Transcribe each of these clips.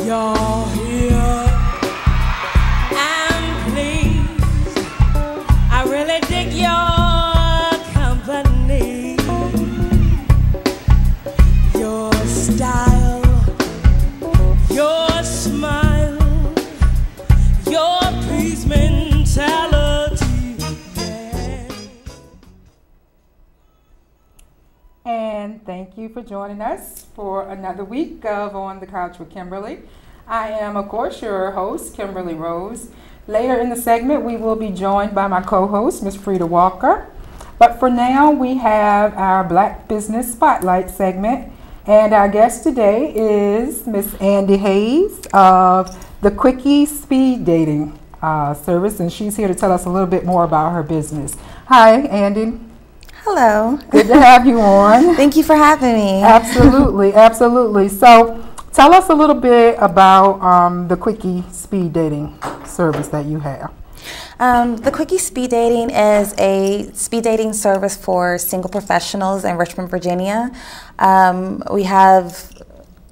You're here. I'm pleased. I really dig your company. Your style, your smile, your peace mentality. Yeah. And thank you for joining us for another week of On the Couch with Kimberly. I am, of course, your host, Kimberly Rose. Later in the segment, we will be joined by my co-host, Ms. Frita Walker. But for now, we have our Black Business Spotlight segment. And our guest today is Miss Andi Hayes of the Quickie speed dating service. And she's here to tell us a little bit more about her business. Hi, Andi. Hello. Good to have you on. Thank you for having me. Absolutely, absolutely. So tell us a little bit about the Quickie speed dating service that you have. The Quickie speed dating is a speed dating service for single professionals in Richmond, Virginia. We have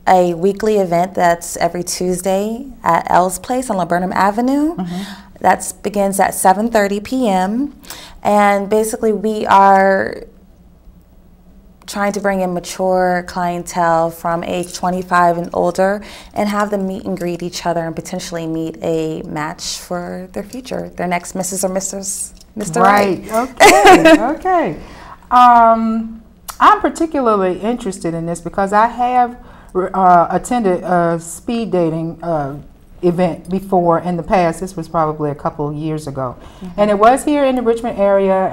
a weekly event that's every Tuesday at L's Place on Laburnum Avenue. Mm-hmm. That begins at 7:30 p.m. And basically we are trying to bring in mature clientele from age 25 and older and have them meet and greet each other and potentially meet a match for their future, their next Mrs. or Mr. Right. Okay. Okay. I'm particularly interested in this because I have attended a speed dating event before in the past. This was probably a couple of years ago. Mm-hmm. And it was here in the Richmond area,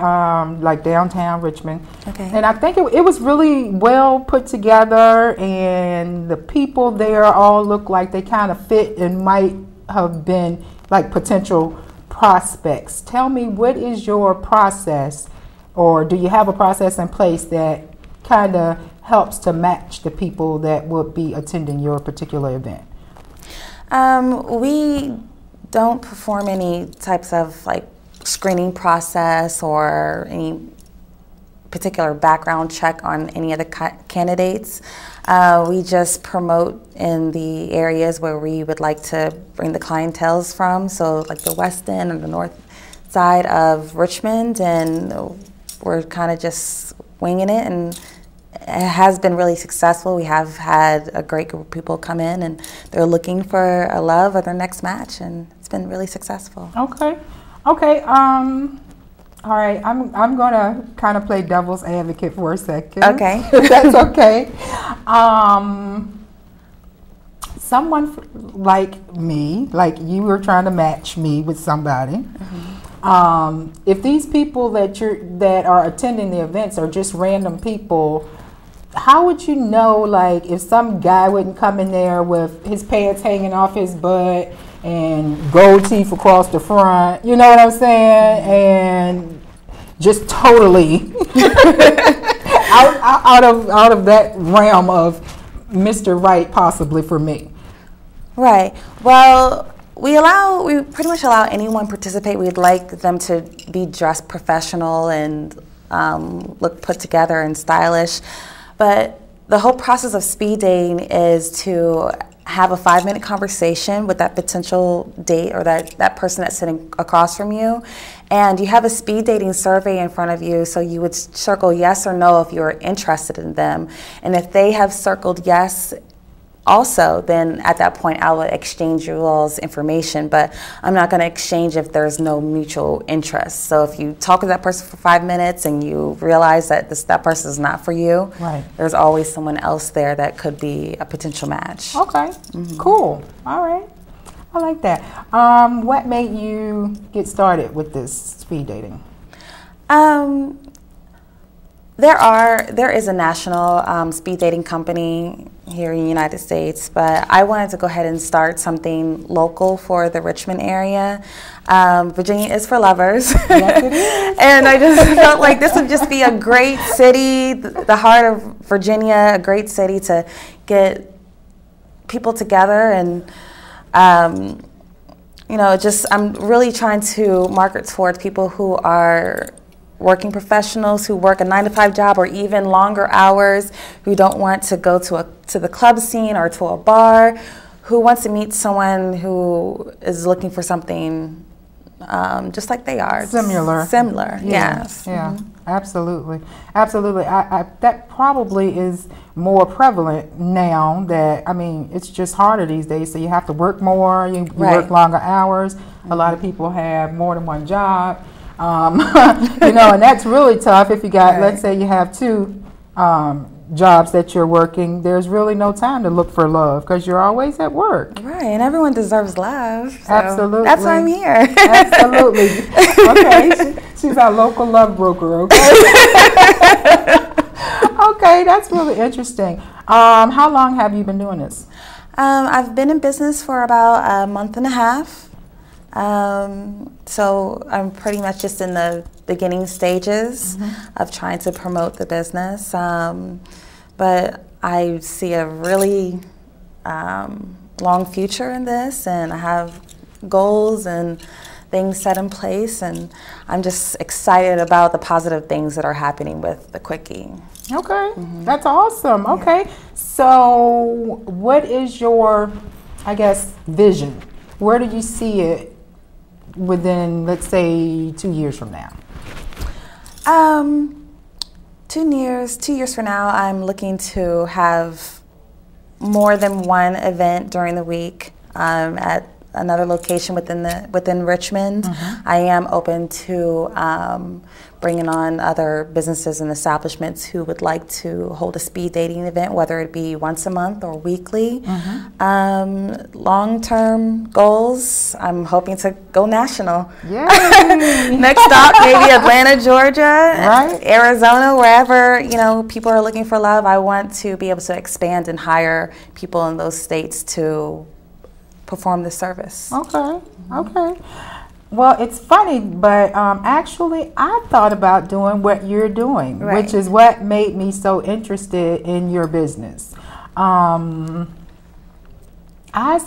like downtown Richmond. Okay. And I think it was really well put together, and the people there all looked like they kind of fit and might have been like potential prospects. Tell me, what is your process, or do you have a process in place that kind of helps to match the people that would be attending your particular event? We don't perform any types of like screening process or any particular background check on any of the candidates. We just promote in the areas where we would like to bring the clientels from, so like the West End and the North side of Richmond, and we're kind of just winging it, and it has been really successful. We have had a great group of people come in and they're looking for a love or their next match, and it's been really successful. Okay. Okay. All right. I'm gonna kind of play devil's advocate for a second. Okay. If that's okay. Someone like me, like you were trying to match me with somebody. Mm-hmm. If these people that are attending the events are just random people, how would you know, like, if some guy wouldn't come in there with his pants hanging off his butt and gold teeth across the front, you know what I'm saying, and just totally out of that realm of Mr. Right, possibly for me? Right. Well, we pretty much allow anyone participate. We'd like them to be dressed professional and look put together and stylish. But the whole process of speed dating is to have a 5-minute conversation with that potential date or that person that's sitting across from you. And you have a speed dating survey in front of you, so you would circle yes or no if you're interested in them. And if they have circled yes also, then at that point I will exchange you all's information, but I'm not going to exchange if there's no mutual interest. So if you talk with that person for 5 minutes and you realize that that person is not for you, right, there's always someone else there that could be a potential match. Okay. Mm-hmm. Cool. All right. I like that. What made you get started with this speed dating? There is a national speed dating company here in the United States, but I wanted to go ahead and start something local for the Richmond area. Virginia is for lovers. Yes, it is. And I just felt like this would just be a great city, the heart of Virginia, a great city to get people together. And I'm really trying to market towards people who are working professionals who work a 9-to-5 job or even longer hours, who don't want to go to the club scene or to a bar, who wants to meet someone who is looking for something just like they are. Similar. Yes. Yeah. Absolutely. That probably is more prevalent now. That it's just harder these days. So you have to work more. You work longer hours. A lot of people have more than one job. And that's really tough if you got, let's say you have two jobs that you're working. There's really no time to look for love because you're always at work. Right, and everyone deserves love. So absolutely. That's why I'm here. Absolutely. Okay, she's our local love broker, okay? Okay, that's really interesting. How long have you been doing this? I've been in business for about a month and a half. So I'm pretty much just in the beginning stages of trying to promote the business. But I see a really long future in this, and I have goals and things set in place, and I'm just excited about the positive things that are happening with the Quickie. Okay, that's awesome. Okay, so what is your, vision? Where do you see it within, let's say, 2 years from now? 2 years from now, I'm looking to have more than one event during the week at another location within Richmond. I am open to bringing on other businesses and establishments who would like to hold a speed dating event, whether it be once a month or weekly. Long-term goals, I'm hoping to go national. Next stop, maybe Atlanta, Georgia, Arizona, wherever people are looking for love. I want to be able to expand and hire people in those states to perform the service. Okay. Well, it's funny, but actually I thought about doing what you're doing, which is what made me so interested in your business. I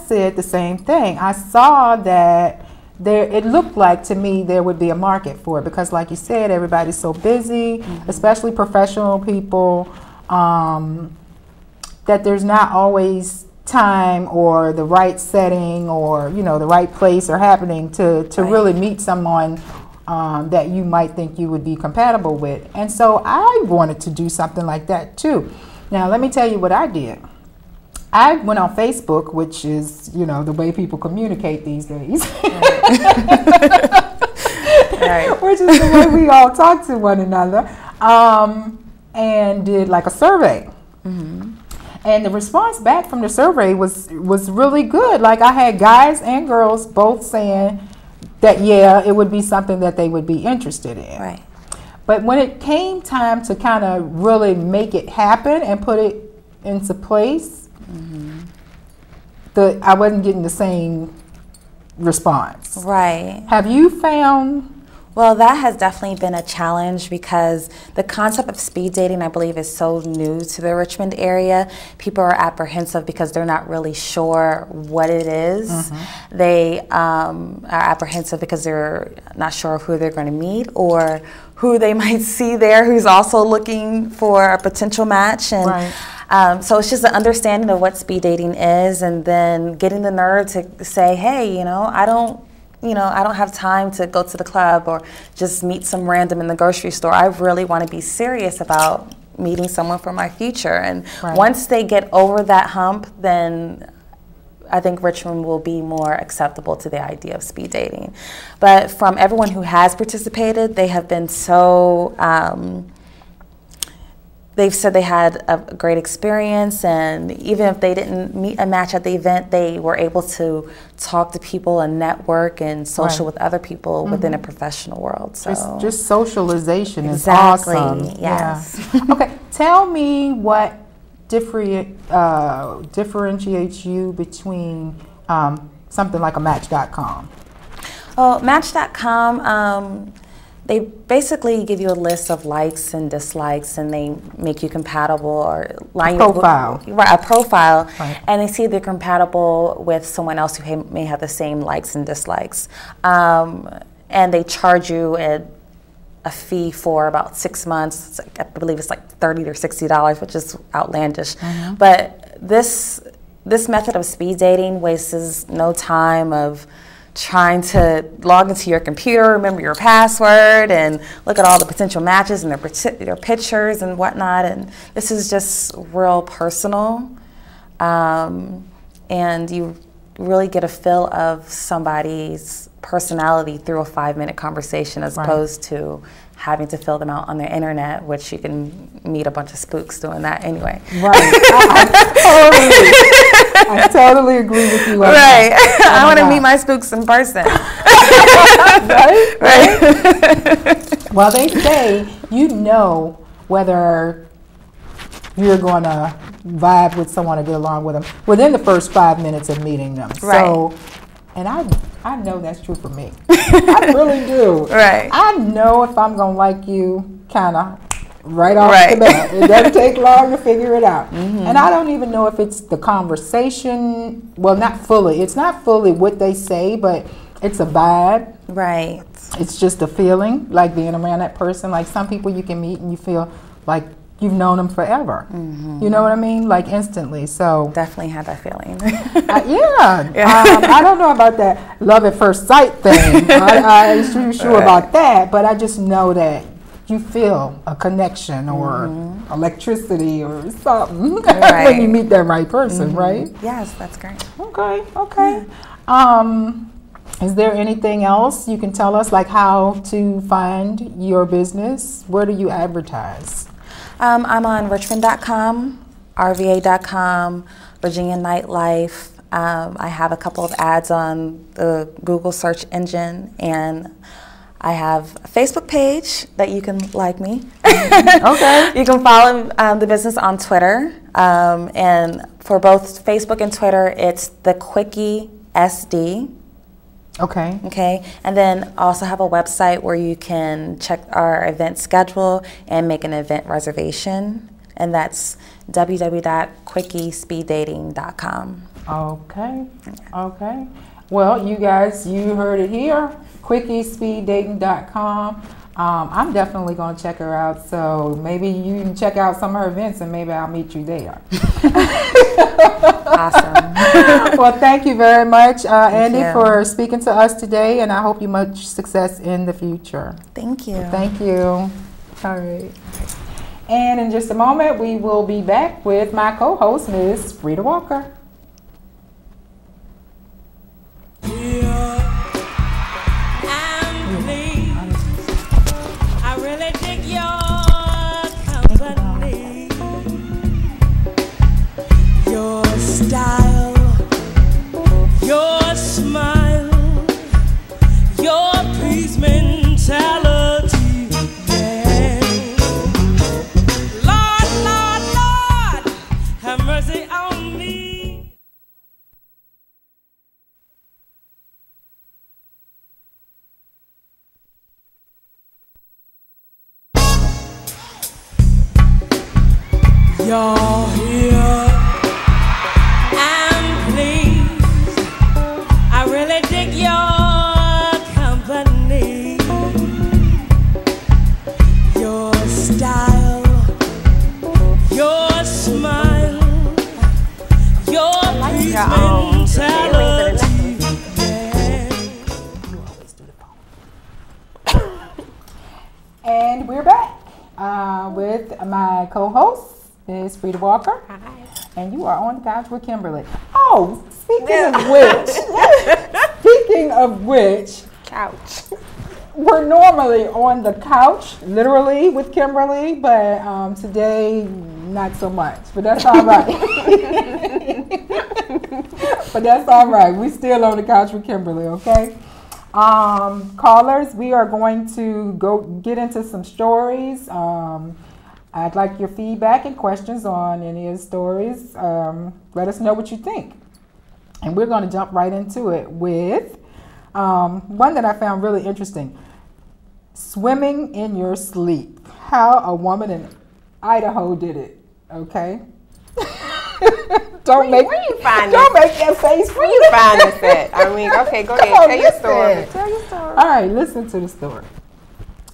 said the same thing. I saw that it looked like to me there would be a market for it because, like you said, everybody's so busy, especially professional people, that there's not always time or the right setting or the right place or happening to really meet someone that you might think you would be compatible with. And so I wanted to do something like that too. Now let me tell you what I did. I went on Facebook, which is the way people communicate these days. Which is the way we all talk to one another, and did like a survey. And the response back from the survey was really good. Like I had guys and girls both saying that, it would be something that they would be interested in. But when it came time to kind of really make it happen and put it into place, I wasn't getting the same response. Have you found? Well, that has definitely been a challenge because the concept of speed dating, I believe, is so new to the Richmond area. People are apprehensive because they're not really sure what it is. They are apprehensive because they're not sure who they're going to meet or who they might see there who's also looking for a potential match. And so it's just an understanding of what speed dating is, and then getting the nerve to say, hey, I don't have time to go to the club or just meet some random in the grocery store. I really want to be serious about meeting someone for my future. And once they get over that hump, then I think Richmond will be more acceptable to the idea of speed dating. But from everyone who has participated, they have been so they've said they had a great experience, and even if they didn't meet a match at the event, they were able to talk to people and network and social with other people within a professional world. So just socialization is awesome. Yes. Okay, tell me what differentiates you between something like a Match.com. Well, Match.com, they basically give you a list of likes and dislikes, and they make you compatible or line profile. A profile, and they see they're compatible with someone else who may have the same likes and dislikes. And they charge you a fee for about 6 months. I believe it's like $30 or $60, which is outlandish. But this this method of speed dating wastes no time of trying to log into your computer, remember your password, and look at all the potential matches and their pictures and whatnot. And this is just real personal. And you really get a feel of somebody's personality through a 5-minute conversation as opposed to having to fill them out on the internet, which you can meet a bunch of spooks doing that anyway. Right. I totally agree with you. Right. I want to meet my spooks in person. Right? Well, they say you know whether you're going to vibe with someone or get along with them within the first 5 minutes of meeting them. Right. So, and I know that's true for me. I really do. Right. I know if I'm going to like you kind of right off the bat. It doesn't take long to figure it out. Mm-hmm. And I don't even know if it's the conversation. Well, not fully. It's not fully what they say, but it's a vibe. Right. It's just a feeling, like being around that person. Like some people you can meet and you feel like you've known them forever. Mm-hmm. You know what I mean? Like instantly. So definitely had that feeling. I don't know about that love at first sight thing. I'm not sure about that, but I just know that you feel a connection or electricity or something when you meet that right person, right? Yes, that's great. Okay. Yeah. Is there anything else you can tell us, like how to find your business? Where do you advertise? I'm on Richmond.com, RVA.com, Virginia Nightlife. I have a couple of ads on the Google search engine, and I have a Facebook page that you can like me. Okay. You can follow the business on Twitter. And for both Facebook and Twitter, it's the Quickie SD. Okay. And then also have a website where you can check our event schedule and make an event reservation. And that's www.quickiespeeddating.com. Okay. Well, you guys, you heard it here. Quickiespeeddating.com. I'm definitely going to check her out, so maybe you can check out some of her events and maybe I'll meet you there. Awesome. Well, thank you very much, Andi, for speaking to us today, and I hope you much success in the future. Thank you. All right. And in just a moment, we will be back with my co-host, Ms. Frita Walker. Style, your smile, your peace mentality, yeah. Lord, have mercy on me. You're here. And we're back with my co-host, Ms. Frita Walker. Hi. And you are on the couch with Kimberly. Oh, speaking of which, Couch. we're normally on the couch, literally, with Kimberly, but today, not so much. But that's all right. We still on the couch with Kimberly, okay? Callers, we are going to get into some stories. I'd like your feedback and questions on any of the stories. Let us know what you think. And we're going to jump right into it with one that I found really interesting. Swimming in your sleep. How a woman in Idaho did it. Okay? Where you find that face. Where you find this at? I mean, okay, go ahead. Tell your story. All right, listen to the story.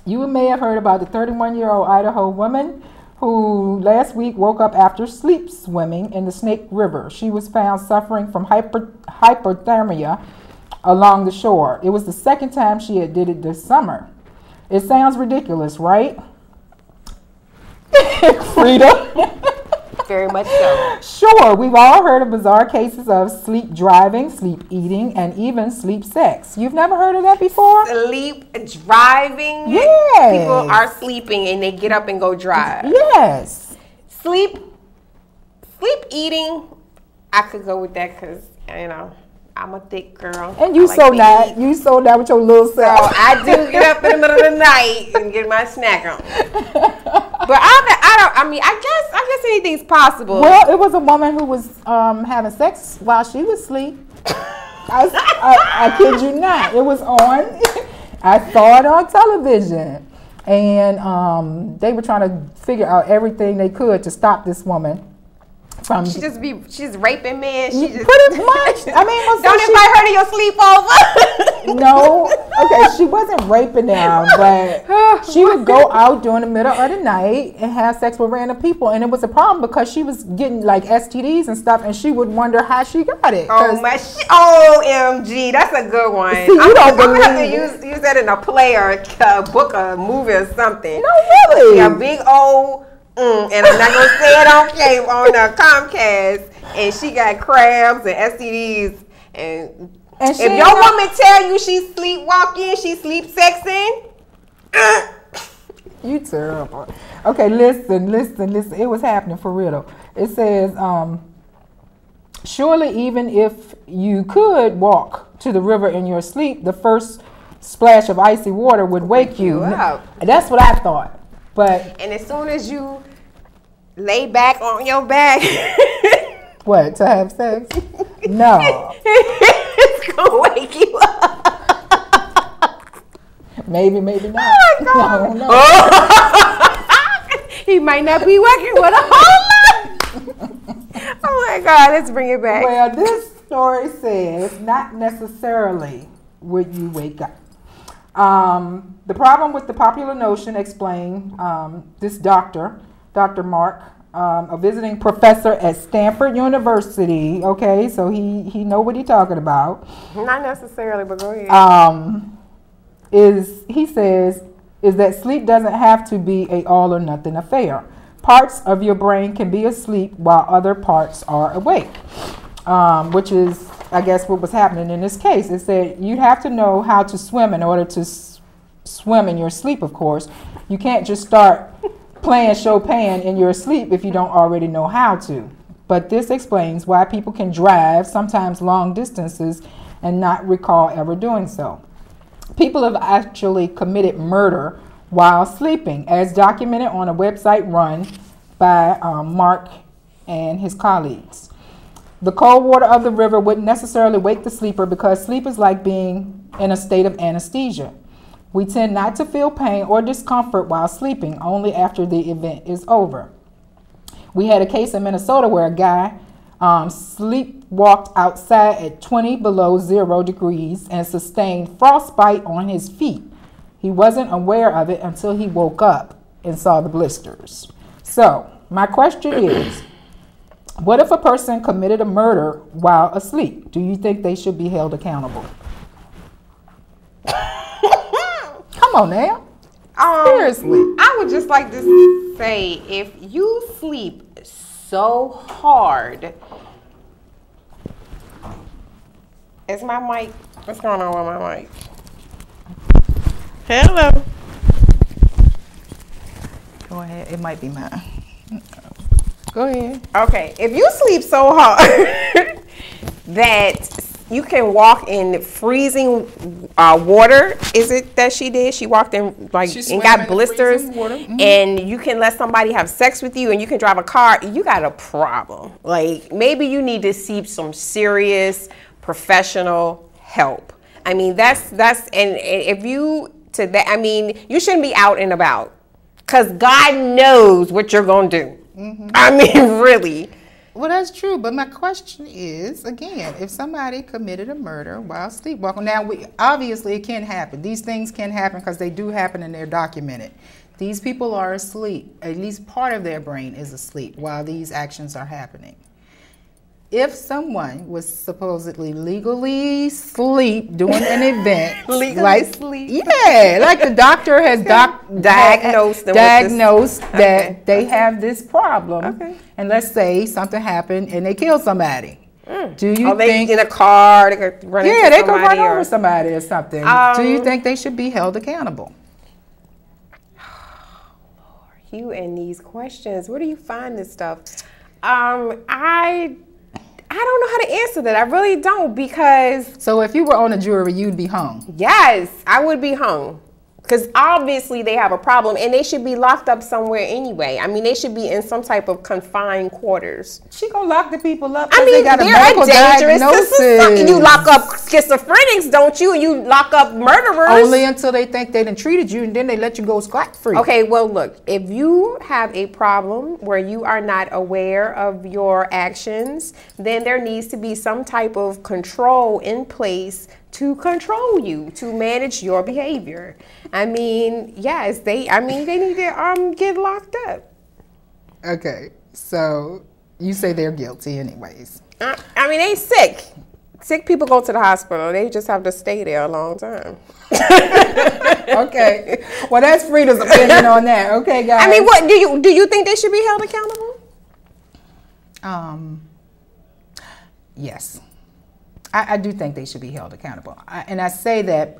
You may have heard about the 31-year-old Idaho woman who last week woke up after sleep swimming in the Snake River. She was found suffering from hypothermia along the shore. It was the second time she had did it this summer. It sounds ridiculous, right? Frita? Very much so. Sure, we've all heard of bizarre cases of sleep driving, sleep eating, and even sleep sex. You've never heard of that before? Sleep driving. Yes. People are sleeping and they get up and go drive. Yes. Sleep eating. I could go with that because I'm a thick girl. And you so not. You so not with your little So self. I do get up in the middle of the night and get my snack on. But I guess anything's possible. Well, it was a woman who was having sex while she was asleep. I kid you not. It was on. I saw it on television. And they were trying to figure out everything they could to stop this woman from. She's raping men. She just pretty much. I mean, don't invite her to your sleepover. No. Okay, she wasn't raping them, but she would go out during the middle of the night and have sex with random people, and it was a problem because she was getting like STDs and stuff, and she would wonder how she got it. OMG, that's a good one. See, you don't believe I'm gonna have to use that in a play or a book, a movie or something. No, really. Yeah, big old. And I'm not gonna say it on cable on Comcast. And she got crabs and STDs. And if your woman tell you she's sleepwalking, she's sleep sexing, you terrible. Okay, listen. It was happening for real. It says, surely even if you could walk to the river in your sleep, the first splash of icy water would wake you up. That's what I thought. And as soon as you lay back on your back, what, to have sex? No. It's gonna wake you up. Maybe not. Oh my God. I don't know. He might not be working with a whole lot. Oh my God, let's bring it back. Well, this story says not necessarily would you wake up. The problem with the popular notion, explained this Dr. Mark, a visiting professor at Stanford University. Okay, so he know what he's talking about. Not necessarily, but go ahead. He says that sleep doesn't have to be a all or nothing affair. Parts of your brain can be asleep while other parts are awake, which is, I guess, what was happening in this case. It said you have to know how to swim in order to swim in your sleep, of course. You can't just start playing Chopin in your sleep if you don't already know how to. But this explains why people can drive, sometimes long distances, and not recall ever doing so. People have actually committed murder while sleeping, as documented on a website run by Mark and his colleagues. The cold water of the river wouldn't necessarily wake the sleeper because sleep is like being in a state of anesthesia. We tend not to feel pain or discomfort while sleeping, only after the event is over. We had a case in Minnesota where a guy sleepwalked outside at 20 below 0 degrees and sustained frostbite on his feet. He wasn't aware of it until he woke up and saw the blisters. So, my question is, what if a person committed a murder while asleep? Do you think they should be held accountable? Come on now. Seriously. I would just like to say, if you sleep so hard. Is my mic? What's going on with my mic? Hello. Go ahead. It might be mine. Go ahead. Okay. If you sleep so hard that you can walk in freezing water, is it that she did? She walked in and got blisters, and you can let somebody have sex with you, and you can drive a car. You got a problem. Like, maybe you need to seek some serious professional help. I mean, that's and if you to that, I mean, you shouldn't be out and about, because God knows what you're gonna do. Mm-hmm. I mean, really. Well, that's true, but my question is, again, if somebody committed a murder while sleepwalking, now obviously it can happen. These things can happen because they do happen and they're documented. These people are asleep. At least part of their brain is asleep while these actions are happening. If someone was supposedly legally asleep doing an event, Legally asleep. yeah, like the doctor has Diagnosed them with that Okay. they have this problem, Okay. and let's say something happened and they kill somebody. Do you They think? in a car, they could run into Yeah, they could somebody run over or- somebody or something. Do you think they should be held accountable? You and these questions. Where do you find this stuff? I don't know how to answer that. I really don't, because So if you were on a jury, you'd be hung. yes, I would be hung. Because obviously they have a problem, and they should be locked up somewhere anyway. I mean, they should be in some type of confined quarters. She gonna lock the people up I because mean, they got a medical they're dangerous. diagnosis. You lock up schizophrenics, don't you? And you lock up murderers. Only until they think they done treated you, and then they let you go scot-free. Okay, well, look, if you have a problem where you are not aware of your actions, then there needs to be some type of control in place to control you, to manage your behavior. I mean, yes, they need to get locked up. Okay, so you say they're guilty anyways. I mean, they sick. Sick people go to the hospital. They just have to stay there a long time. Okay, well that's Frita's opinion on that. Okay, guys. I mean, what do you think they should be held accountable? Yes, I do think they should be held accountable, and I say that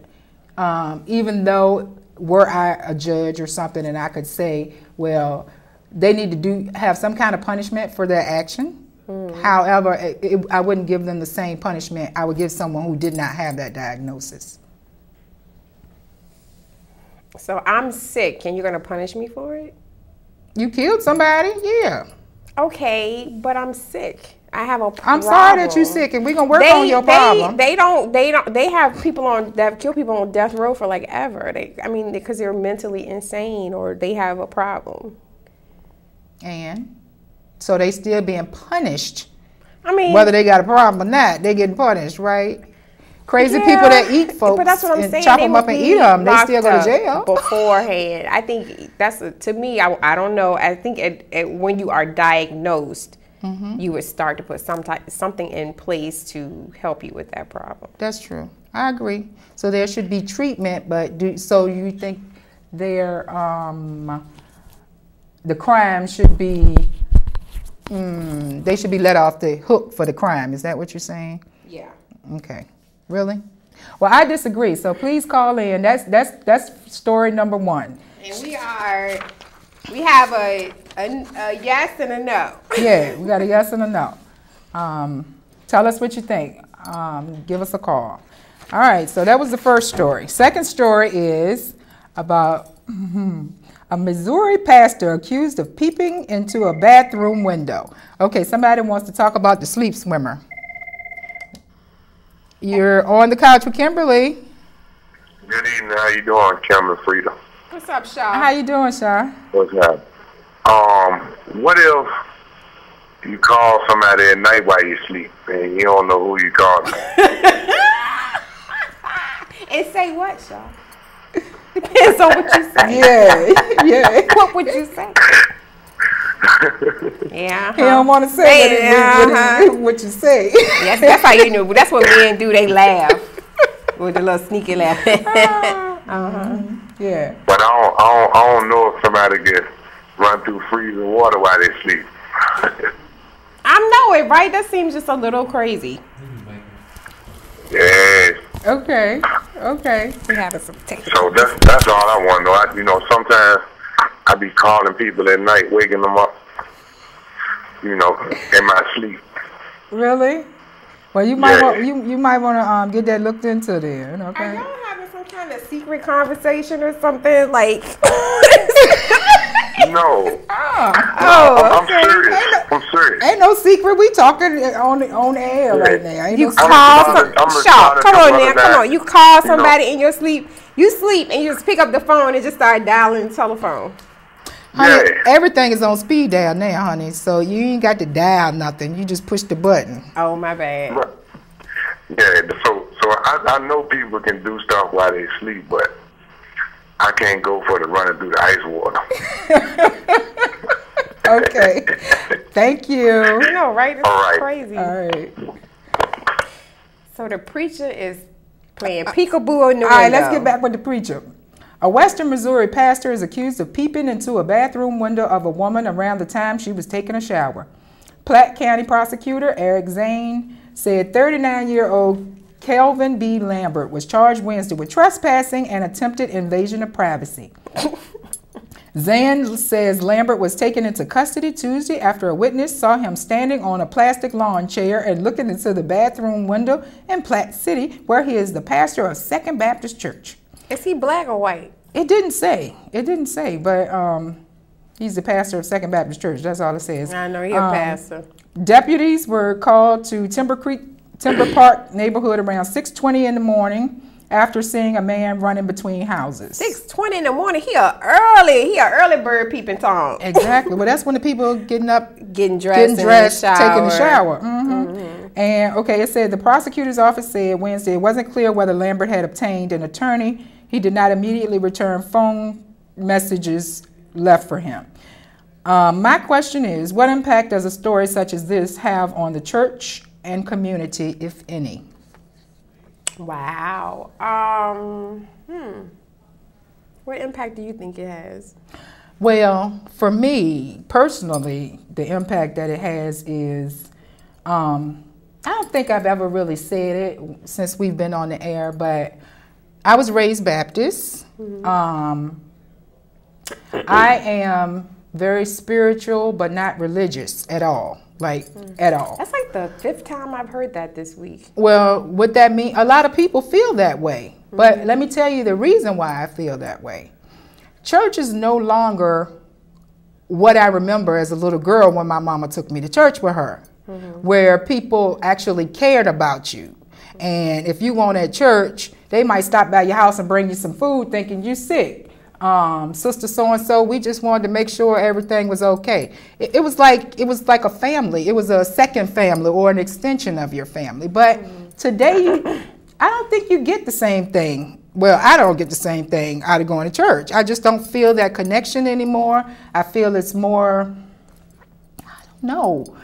even though were I a judge or something, and I could say, well, they need to have some kind of punishment for their action. However, I wouldn't give them the same punishment I would give someone who did not have that diagnosis. So I'm sick, and you're gonna punish me for it? You killed somebody, yeah. Okay, but I'm sick. I have a problem. I'm sorry that you're sick, and we're gonna work on your problem. They have people that kill people on death row for like ever. Because they're mentally insane or they have a problem. And so they still being punished. I mean, Whether they got a problem or not, they getting punished, right? Crazy yeah, people that eat folks but that's what I'm and saying. chop They them would up and be eat them, they locked still go to up jail. beforehand. I think to me, I don't know. I think when you are diagnosed, you would start to put something in place to help you with that problem. That's true. I agree. So there should be treatment, but so you think the crime should be they should be let off the hook for the crime. Is that what you're saying? Yeah. Okay. Really? Well, I disagree. So please call in. That's story number one. And we have a yes and a no. Yeah, we got a yes and a no. Tell us what you think. Give us a call. All right, so that was the first story. Second story is about a Missouri pastor accused of peeping into a bathroom window. Okay, somebody wants to talk about the sleep swimmer. You're on the couch with Kimberly. Good evening. How you doing, Kimberly, Frita? What's up, Shaw? How you doing, Shar? What's up? What if you call somebody at night while you sleep and you don't know who you calling? And say what, Shaw? Depends on what you say. Yeah. What would you say? Yeah. He don't want to say what you say. Yes, that's how you know. That's what men do. They laugh with a little sneaky laugh. Yeah. But I don't know if somebody gets run through freezing water while they sleep. I know it, right? That seems just a little crazy. Yes. Okay. We having some technical. So that's all I want to know. Sometimes I be calling people at night, waking them up, in my sleep. Really? Well, you might want to get that looked into then. Are Okay. y'all having some kind of secret conversation or something like? No. I'm serious. I'm serious. Ain't no secret. We talking on air right now. Ain't You no secret. call Shaw, come on. You call somebody You know. in your sleep. You sleep and you just pick up the phone and just start dialing the telephone. Honey, Yeah. everything is on speed dial now, honey. So you ain't got to dial nothing. You just push the button. Oh, my bad. Right. Yeah, so I know people can do stuff while they sleep, but I can't go for the running through the ice water. Okay. Thank you. You know, right? It's All right. crazy. All right. So the preacher is playing peekaboo in the window. All right, let's get back with the preacher. A Western Missouri pastor is accused of peeping into a bathroom window of a woman around the time she was taking a shower. Platte County prosecutor Eric Zane said 39-year-old Kelvin B. Lambert was charged Wednesday with trespassing and attempted invasion of privacy. Zane says Lambert was taken into custody Tuesday after a witness saw him standing on a plastic lawn chair and looking into the bathroom window in Platte City, where he is the pastor of Second Baptist Church. Is he black or white? It didn't say. But he's the pastor of Second Baptist Church. That's all it says. I know he's a pastor. Deputies were called to Timber Park neighborhood around 6:20 in the morning after seeing a man running between houses. 6:20 in the morning. He a early bird peeping Tom. Exactly. Well, that's when the people getting up, getting dressed, taking a shower. And okay, it said the prosecutor's office said Wednesday it wasn't clear whether Lambert had obtained an attorney. He did not immediately return phone messages left for him. My question is, what impact does a story such as this have on the church and community, if any? Wow. What impact do you think it has? Well, for me personally, the impact that it has is, I don't think I've ever really said it since we've been on the air, but I was raised Baptist. I am very spiritual, but not religious at all. At all. That's like the 5th time I've heard that this week. Well, what that mean? A lot of people feel that way. But let me tell you the reason why I feel that way. Church is no longer what I remember as a little girl when my mama took me to church with her, where people actually cared about you. And if you weren't at church, they might stop by your house and bring you some food thinking you're sick. Sister so-and-so, we just wanted to make sure everything was okay. It was like a family. It was a second family or an extension of your family. But today, I don't think you get the same thing. Well, I don't get the same thing out of going to church. I just don't feel that connection anymore. I feel it's more, I don't know.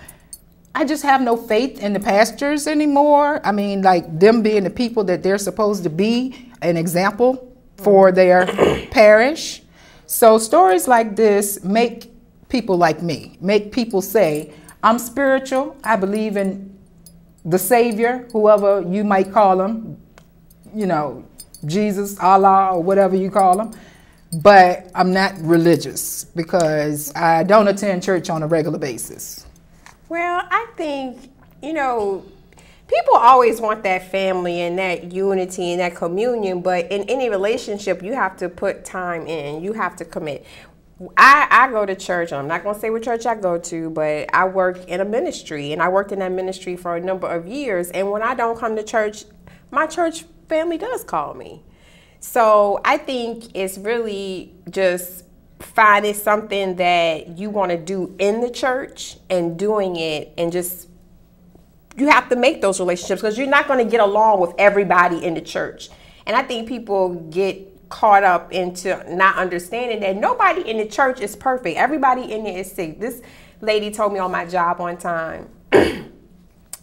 I just have no faith in the pastors anymore. I mean, like them being the people that they're supposed to be, an example for their parish. So stories like this make people like me, make people say, I'm spiritual, I believe in the Savior, whoever you might call him, Jesus, Allah, or whatever you call him, but I'm not religious because I don't attend church on a regular basis. Well, I think, people always want that family and that unity and that communion, but in any relationship, you have to put time in. You have to commit. I go to church. I'm not going to say what church I go to, but I work in a ministry, and I worked in that ministry for a number of years. And when I don't come to church, my church family does call me. So I think it's really just finding something that you want to do in the church and doing it, and just you have to make those relationships because you're not going to get along with everybody in the church. And I think people get caught up into not understanding that nobody in the church is perfect. Everybody in there is sick. This lady told me on my job one time,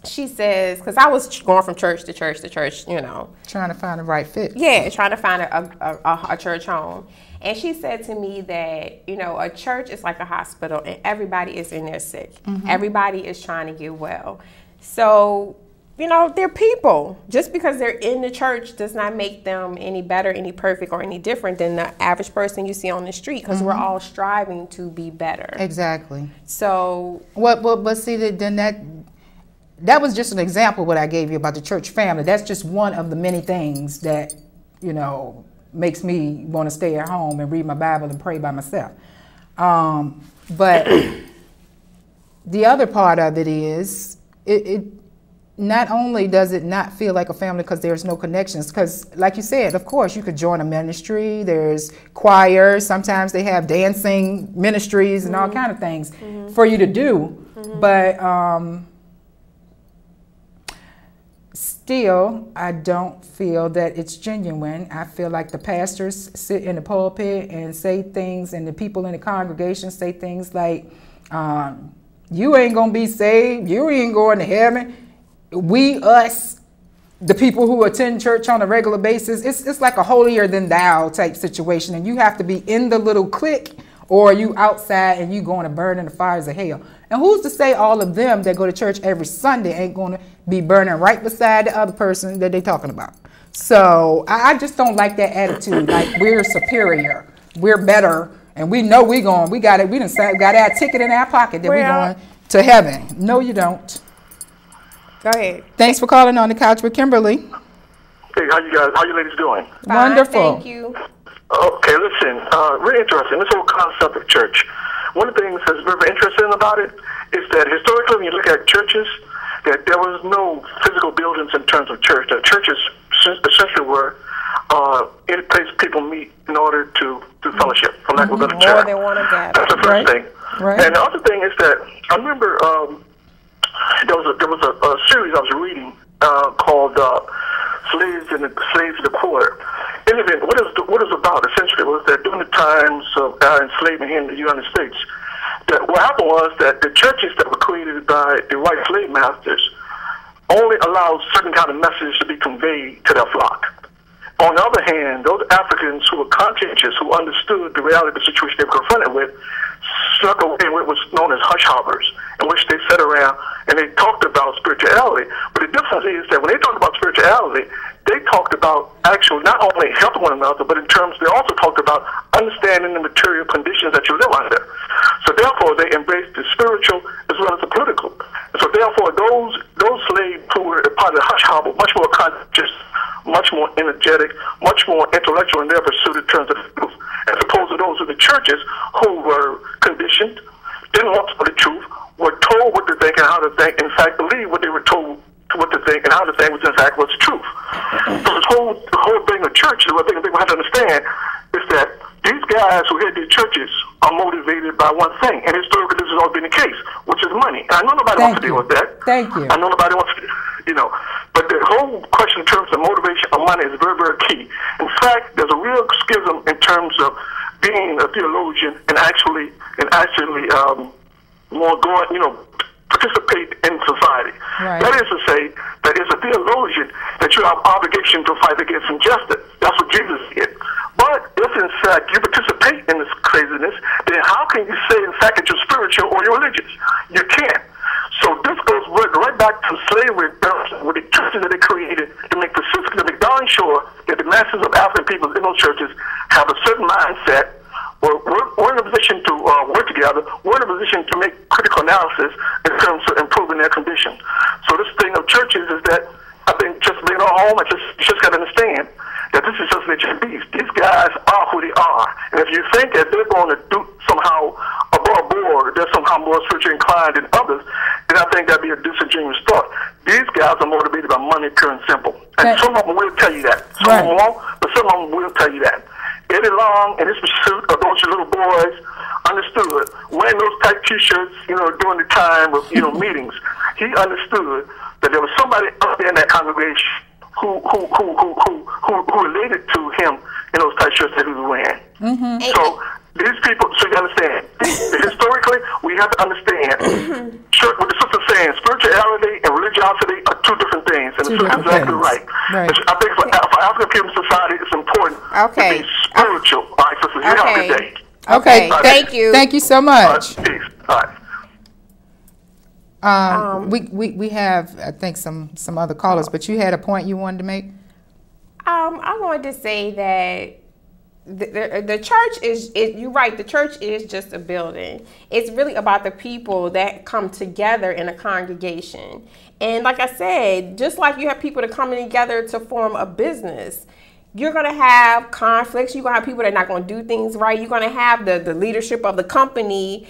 she says, because I was going from church to church to church, Trying to find the right fit. Yeah, trying to find a church home. And she said to me that, a church is like a hospital and everybody is in there sick. Everybody is trying to get well. So, they're people. Just because they're in the church does not make them any better, any perfect, or any different than the average person you see on the street, because we're all striving to be better. Exactly. So, but see, then that was just an example what I gave you about the church family. That's just one of the many things that, makes me want to stay at home and read my Bible and pray by myself. But the other part of it is, it not only does it not feel like a family because there's no connections, because like you said, of course, you could join a ministry, there's choirs, sometimes they have dancing ministries and all kind of things for you to do. But Still, I don't feel that it's genuine. I feel like the pastors sit in the pulpit and say things, and the people in the congregation say things like, you ain't going to be saved. You ain't going to heaven. We, us, the people who attend church on a regular basis, it's like a holier than thou type situation. And you have to be in the little clique, or you outside and you going to burn in the fires of hell. And who's to say all of them that go to church every Sunday ain't going to be burning right beside the other person that they talking about? So I just don't like that attitude. Like, we're superior, we're better, and we know we got our ticket in our pocket that we're going to heaven. No, you don't. Go ahead. Thanks for calling On the Couch with Kimberly. Hey, how you ladies doing? Fine, wonderful. Thank you. Okay, listen, really interesting. This whole concept of church. One of the things that's very interesting about it is that historically, when you look at churches, that there was no physical buildings in terms of church. That churches essentially were any place people meet in order to do fellowship, for lack of a better term. More than one of that. That's the first thing. Right. And the other thing is that I remember there was a series I was reading called Slaves in the Quarter. In any event, what is about essentially was that during the times of our enslavement here in the United States, that what happened was that the churches that were created by the white slave masters only allowed certain kind of messages to be conveyed to their flock. On the other hand, those Africans who were conscientious, who understood the reality of the situation they were confronted with, snuck away in what was known as hush harbors, in which they sat around and they talked about spirituality. But the difference is that when they talked about spirituality, they talked about actually not only helping one another, but in terms, they also talked about understanding the material conditions that you live under. So therefore, they embraced the spiritual as well as the political. And so therefore, those slaves who were a part of the hush harbor, much more conscious, much more energetic, much more intellectual in their pursuit in terms of the truth, as opposed to those in the churches who were conditioned, didn't want to know the truth, were told what to think and how to think, in fact, believed what they were told what to think and how to think was in fact what's truth. So the whole thing of church, what I think people have to understand is that these guys who head these churches are motivated by one thing, and historically this has always been the case, which is money. And I know nobody wants to deal with that. Thank you. I know nobody wants to, but the whole question in terms of motivation of money is very, very key. In fact, there's a real schism in terms of being a theologian and actually more going, participate in society. Right. That is to say, that as a theologian, that you have obligation to fight against injustice. That's what Jesus did. But if in fact you participate in this craziness, then how can you say in fact that you're spiritual or you're religious? You can't. So this goes right back to slavery, with the churches that they created to make darn sure that the masses of African people in those churches have a certain mindset. We're in a position to work together. We're in a position to make critical analysis in terms of improving their condition. So this thing of churches is that I think just being at home, you just got to understand that this is just nature beast. These guys are who they are. And if you think that they're going to do somehow above board, they're somehow more spiritually inclined than others, then I think that'd be a disingenuous thought. These guys are motivated by money, pure and simple. And some of them will tell you that. Some of them won't, but some of them will tell you that. Eddie Long and his pursuit of those little boys understood wearing those tight T-shirts, during the time of meetings. He understood that there was somebody out there in that congregation who related to him in those tight shirts that he was wearing. Mm-hmm. So these people, so you understand, historically we have to understand. What the sister's saying, spirituality and religiosity are two different things, and it's exactly right. I think for African people society, it's important to be spiritual. All right, sisters, you have a good day. Okay, thank you. Thank you so much. Peace. All right. We have, I think, some other callers, but you had a point you wanted to make? I wanted to say that the church is, you're right, the church is just a building. It's really about the people that come together in a congregation. And like I said, just like you have people that come together to form a business, you're going to have conflicts. You're going to have people that are not going to do things right. You're going to have the leadership of the company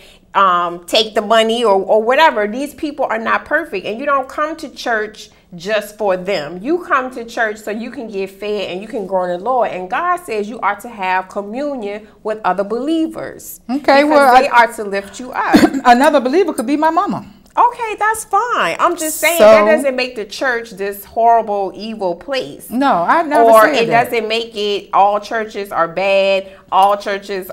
take the money or whatever. These people are not perfect. And you don't come to church just for them. You come to church so you can get fed and you can grow in the Lord. And God says you are to have communion with other believers. Okay, because they are to lift you up. Another believer could be my mama. Okay, that's fine. I'm just saying So- that doesn't make the church this horrible, evil place. No, I never Or said it that. doesn't make it all churches are bad. All pastors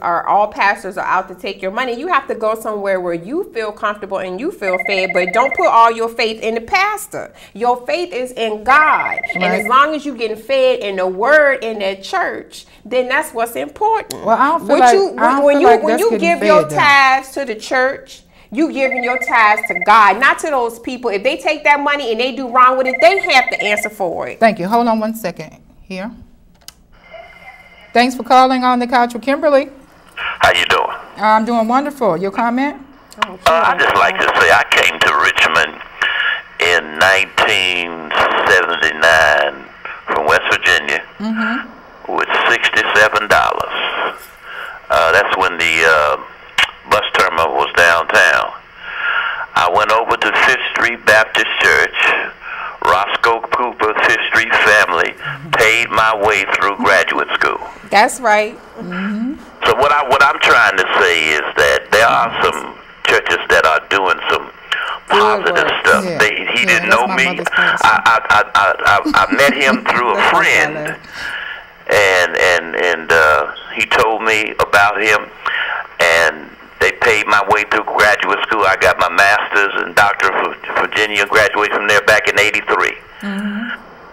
are out to take your money. You have to go somewhere where you feel comfortable and you feel fed, but don't put all your faith in the pastor. Your faith is in God. And as long as you're getting fed in the word in that church, then that's what's important. Well, I don't feel like when you give your tithes to the church, you giving your tithes to God, not to those people. If they take that money and they do wrong with it, they have to answer for it. Thank you. Hold on one second here. Thanks for calling On the Couch with Kimberly. How you doing? I'm doing wonderful. Your comment? I'd just like to say I came to Richmond in 1979 from West Virginia with $67. That's when the bus terminal was downtown. I went over to Fifth Street Baptist Church. Roscoe Cooper, Fifth Street family, paid my way through graduate school. That's right. So what I'm trying to say is that there are some churches that are doing some positive stuff. Yeah. He didn't know that's my me. mother's pastor. I met him through a friend, and he told me about him, and they paid my way through graduate school. I got my master's and doctorate from Virginia, graduated from there back in '83.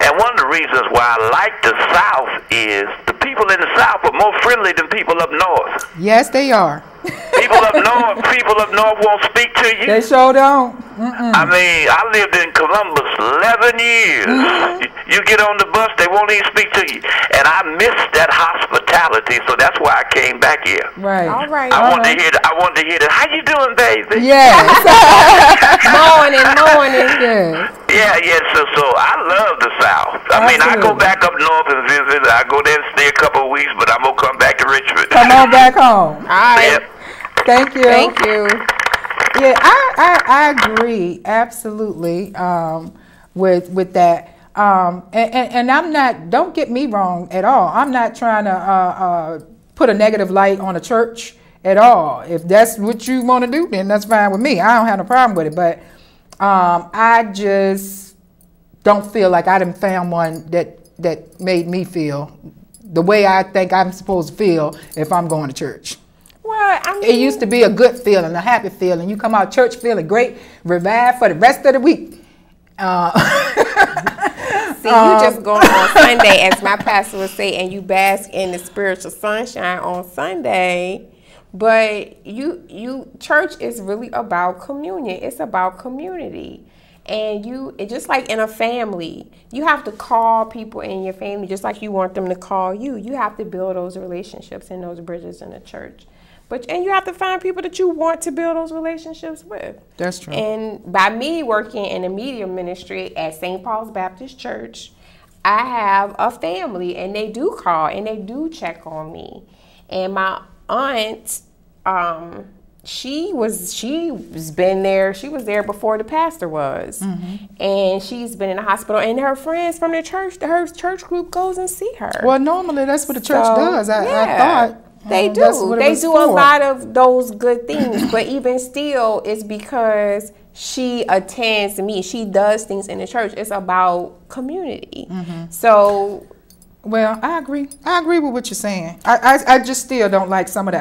And one of the reasons why I like the South is the people in the South are more friendly than people up north. Yes, they are. People up north won't speak to you. They sure don't. I mean, I lived in Columbus 11 years. You get on the bus, they won't even speak to you. And I missed that hospitality, so that's why I came back here. Right. All right. I wanted to hear that. How you doing, baby? Yes. Morning. Yes. Yeah. So I love the South. I mean, I go back up north and visit. I go there and stay a couple of weeks, but I'm gonna come back to Richmond. Come on back home. All right. Yep. Thank you. Thank you. Yeah, I agree absolutely with that. And I'm not. Don't get me wrong at all. I'm not trying to put a negative light on a church at all. If that's what you want to do, then that's fine with me. I don't have no problem with it. But I just don't feel like I done found one that made me feel the way I think I'm supposed to feel if I'm going to church. Well, I mean, It used to be a good feeling, a happy feeling. You come out of church feeling great, revived for the rest of the week. See, you just go on Sunday, as my pastor would say, and you bask in the spiritual sunshine on Sunday. But church is really about communion. It's about community. And it's just like in a family, you have to call people in your family just like you want them to call you. You have to build those relationships and those bridges in the church. And you have to find people that you want to build those relationships with. That's true. And by me working in the media ministry at St. Paul's Baptist Church, I have a family, and they do call and they do check on me. And my aunt, she was there before the pastor was, and she's been in the hospital. And her friends from her church group goes and see her. Well, normally that's what the church does. I thought. They do. They do a lot of those good things, but even still, it's because she attends me. She does things in the church. It's about community. So, well, I agree. I agree with what you're saying. I just still don't like some of the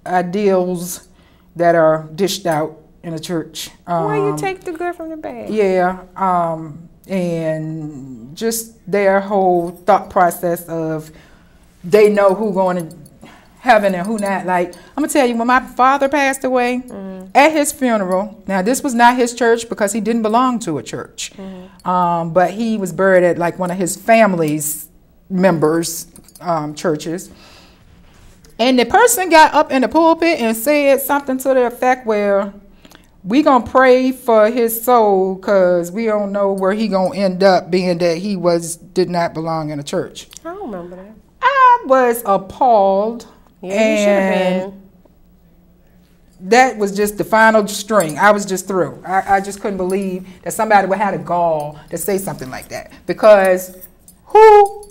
ideals that are dished out in the church. why you take the good from the bad? Yeah, and just their whole thought process of they know who going to heaven and who not. Like, I'm gonna tell you, when my father passed away, at his funeral, now this was not his church because he didn't belong to a church, but he was buried at like one of his family's members' churches. And the person got up in the pulpit and said something to the effect where we gonna pray for his soul because we don't know where he gonna end up, being that he did not belong in a church. I don't remember that. I was appalled. Yeah, you should have been. That was just the final string. I was just through. I just couldn't believe that somebody would have the gall to say something like that. Because who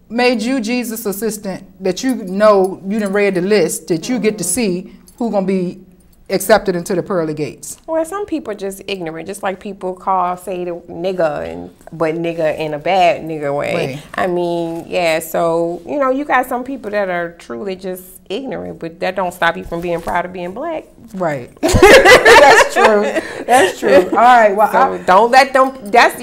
made you Jesus' assistant that you know you done read the list that you get to see who gonna be accepted into the pearly gates. Well, some people are just ignorant, just like people say the nigga, but nigga in a bad nigga way. Right. I mean, yeah, so, you know, you got some people that are truly just ignorant, but that don't stop you from being proud of being black. Right. That's true. That's true. All right. Well, so don't let them, that's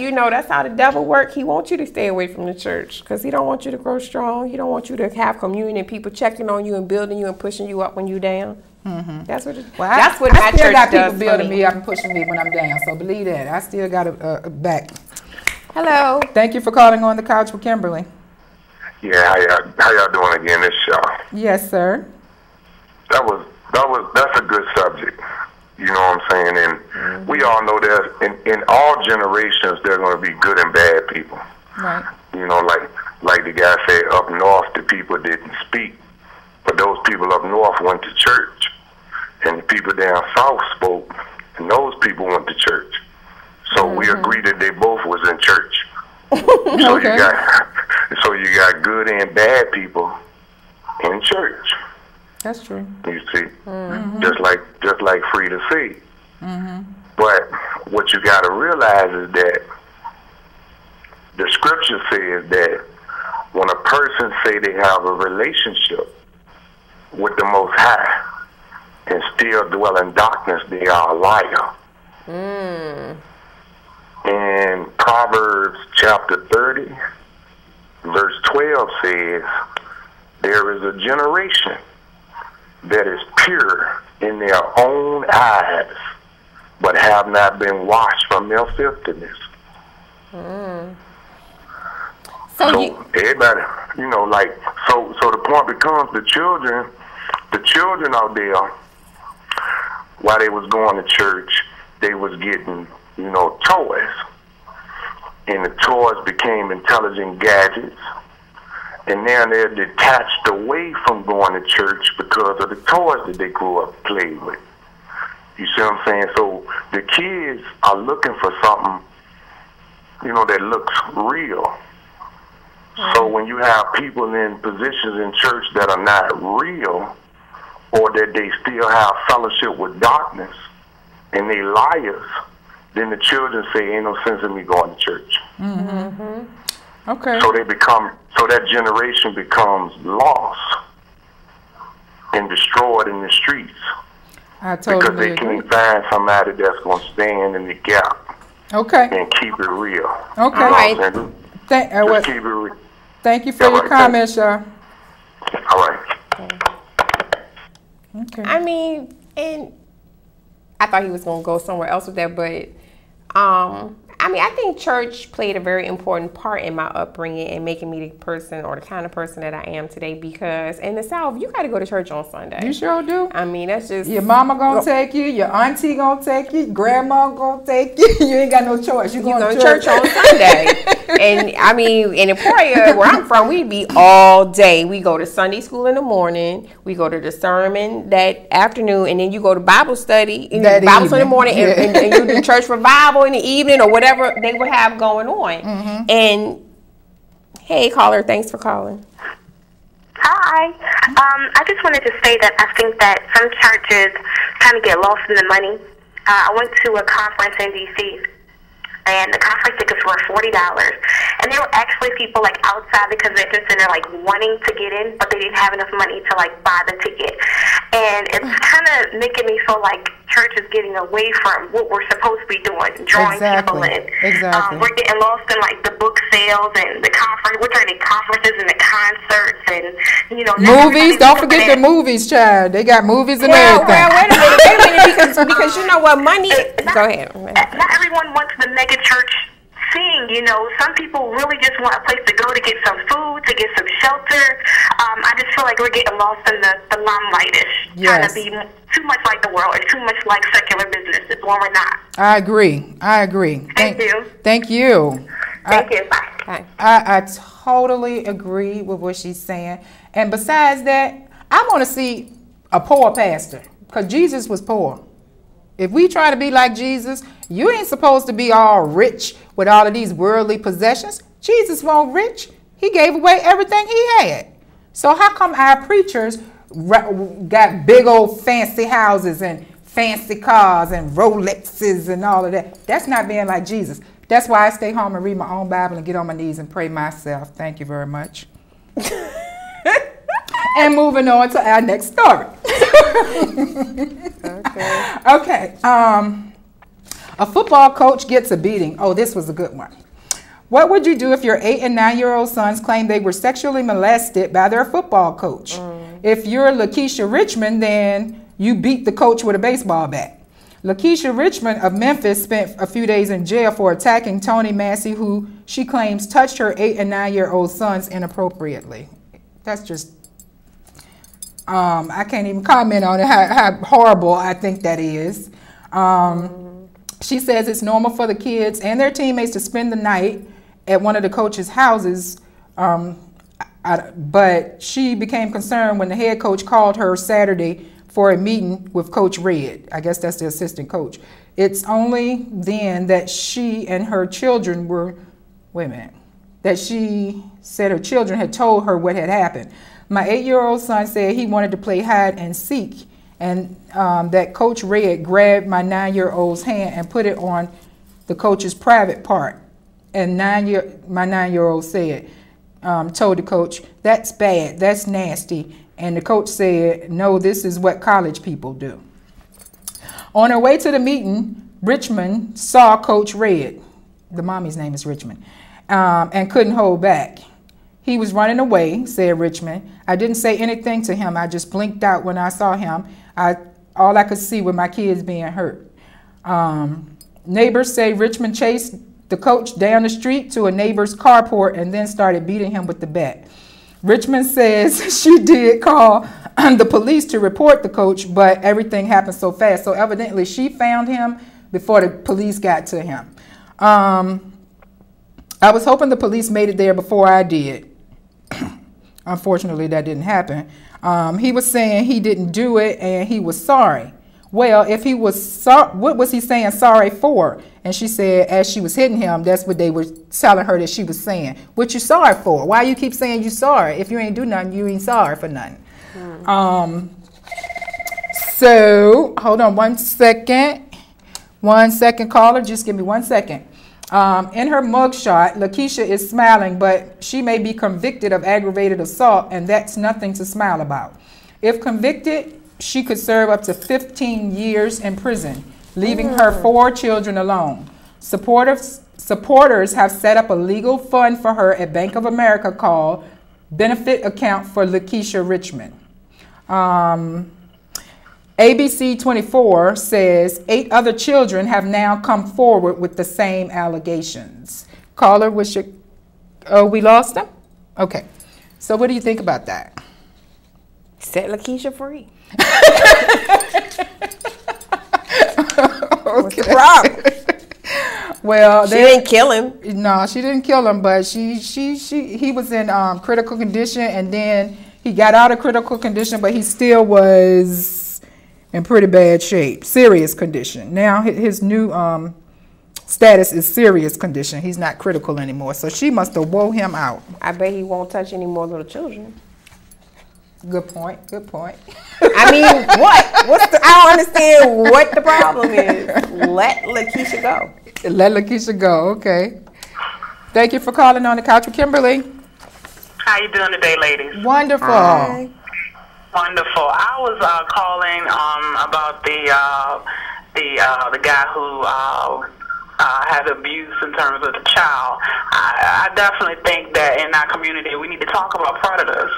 how the devil works. He wants you to stay away from the church because he don't want you to grow strong. He don't want you to have communion and people checking on you and building you and pushing you up when you're down. Mm-hmm. That's what I still got people building me up and pushing me when I'm down. So believe that. I still got a back. Hello. Thank you for calling On the Couch with Kimberly. Yeah, how y'all doing again this show? Yes, sir. That's a good subject. You know what I'm saying? And we all know that in all generations there are going to be good and bad people. Right. You know, like the guy said, up north the people didn't speak, but those people up north went to church, and the people down south spoke, and those people went to church. So we agree that they both was in church. So Okay. you got good and bad people in church. That's true. You see, just like Frita said. But what you got to realize is that the scripture says that when a person say they have a relationship with the Most High and still dwell in darkness, they are a liar. In Proverbs chapter 30, verse 12 says, there is a generation that is pure in their own eyes, but have not been washed from their filthiness. So everybody, you know, like, so the point becomes the children out there, while they was going to church, they was getting, you know, toys. And the toys became intelligent gadgets. And now they're detached away from going to church because of the toys that they grew up playing with. You see what I'm saying? So the kids are looking for something, you know, that looks real. So when you have people in positions in church that are not real, or that they still have fellowship with darkness, and they liars, then the children say, ain't no sense in me going to church. Okay. So that generation becomes lost and destroyed in the streets. I totally because they agree. can't find somebody that's going to stand in the gap. Okay. And keep it real. Okay. You know just keep it real. Thank you for your comments, y'all. All right. Okay. I mean, and I thought he was going to go somewhere else with that, but I mean, I think church played a very important part in my upbringing and making me the person or the kind of person that I am today, because in the South, you got to go to church on Sunday. You sure do. I mean, that's just... Your mama going to take you, your auntie going to take you, grandma going to take you. You ain't got no choice. You're going to church on Sunday. And I mean, in Emporia, where I'm from, we be all day. We go to Sunday school in the morning. We go to the sermon that afternoon, and then you go to Bible study. Bible study in the morning, and you do church revival in the evening or whatever they would have going on. And hey, caller, thanks for calling. Hi. I just wanted to say that I think that some churches kind of get lost in the money. I went to a conference in D.C., and the conference tickets were $40. And there were actually people like outside the convention center like wanting to get in, but they didn't have enough money to like buy the ticket. And it's kind of making me feel like church is getting away from what we're supposed to be doing, drawing people in. Exactly. We're getting lost in like the book sales and the conference, which are the conferences and the concerts and, you know. Movies. Don't forget the movies, child. They got movies and everything. Well, wait a minute, because you know what, money. Go ahead. Not everyone wants the mega church thing, you know. Some people really just want a place to go to get some food, to get some shelter. I just feel like we're getting lost in the limelight-ish. Trying to be too much like the world and too much like secular businesses when we're not. I agree. Thank you. Thank you. Thank you. Bye. I totally agree with what she's saying. And besides that, I want to see a poor pastor, because Jesus was poor. If we try to be like Jesus, you ain't supposed to be all rich with all of these worldly possessions. Jesus wasn't rich. He gave away everything he had. So how come our preachers got big old fancy houses and fancy cars and Rolexes and all of that. That's not being like Jesus. That's why I stay home and read my own Bible and get on my knees and pray myself. Thank you very much. And moving on to our next story. Okay. A football coach gets a beating. Oh, this was a good one. What would you do if your 8- and 9-year-old sons claimed they were sexually molested by their football coach? If you're Lakeisha Richmond, then you beat the coach with a baseball bat. Lakeisha Richmond of Memphis spent a few days in jail for attacking Tony Massey, who she claims touched her 8- and 9-year-old sons inappropriately. That's just, I can't even comment on it, how horrible I think that is. She says it's normal for the kids and their teammates to spend the night at one of the coach's houses, but she became concerned when the head coach called her Saturday for a meeting with Coach Red. I guess that's the assistant coach. It's only then that she and her children were, that she said her children had told her what had happened. My 8-year-old son said he wanted to play hide and seek, and that Coach Red grabbed my 9-year-old's hand and put it on the coach's private part. And my 9-year-old said, told the coach, "That's bad, that's nasty." And the coach said, "No, this is what college people do." On her way to the meeting, Richmond saw Coach Red, the mommy's name is Richmond, and couldn't hold back. He was running away, said Richmond. I didn't say anything to him. I just blinked out when I saw him. All I could see were my kids being hurt. Neighbors say Richmond chased the coach down the street to a neighbor's carport and then started beating him with the bat. Richmond says she did call the police to report the coach, but everything happened so fast. So evidently she found him before the police got to him. I was hoping the police made it there before I did. Unfortunately, that didn't happen. He was saying he didn't do it and he was sorry. Well, if he was sorry, what was he saying sorry for? And she said, as she was hitting him, that's what they were telling her that she was saying. What you sorry for? Why you keep saying you sorry? If you ain't do nothing, you ain't sorry for nothing. So, hold on 1 second. 1 second, caller. Just give me 1 second. In her mugshot, Lakeisha is smiling, but she may be convicted of aggravated assault, and that's nothing to smile about. If convicted, she could serve up to 15 years in prison, leaving her 4 children alone. Supporters have set up a legal fund for her at Bank of America called Benefit Account for Lakeisha Richmond. ABC 24 says 8 other children have now come forward with the same allegations. Caller, what's your... Oh, we lost them? Okay. So what do you think about that? Set Lakeisha free. What's the problem? Well, she didn't kill him. No, she didn't kill him, but he was in critical condition, and then he got out of critical condition, but he still was in pretty bad shape, serious condition. Now his new status is serious condition. He's not critical anymore, so she must have wore him out. I bet he won't touch any more little children. Good point. Good point. I mean, what? I don't understand what the problem is. Let Lakeisha go. Let Lakeisha go. Okay. Thank you for calling On the Couch with Kimberly. How you doing today, ladies? Wonderful. Hi. Wonderful. I was calling about the guy who had abuse in terms of the child. I definitely think that in our community we need to talk about predators.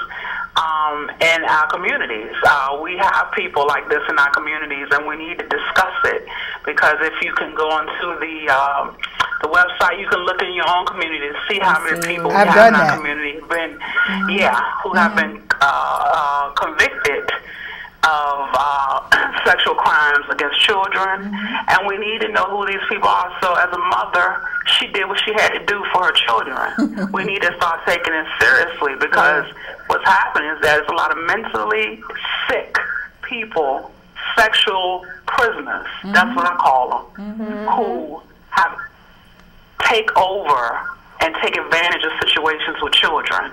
In our communities, we have people like this in our communities, and we need to discuss it. Because if you can go onto the website, you can look in your own community to see how many people we have in our community who have been convicted of sexual crimes against children, and we need to know who these people are. So as a mother, she did what she had to do for her children. We need to start taking it seriously, because what's happening is there's a lot of mentally sick people, sexual prisoners, that's what I call them, who have take over and take advantage of situations with children.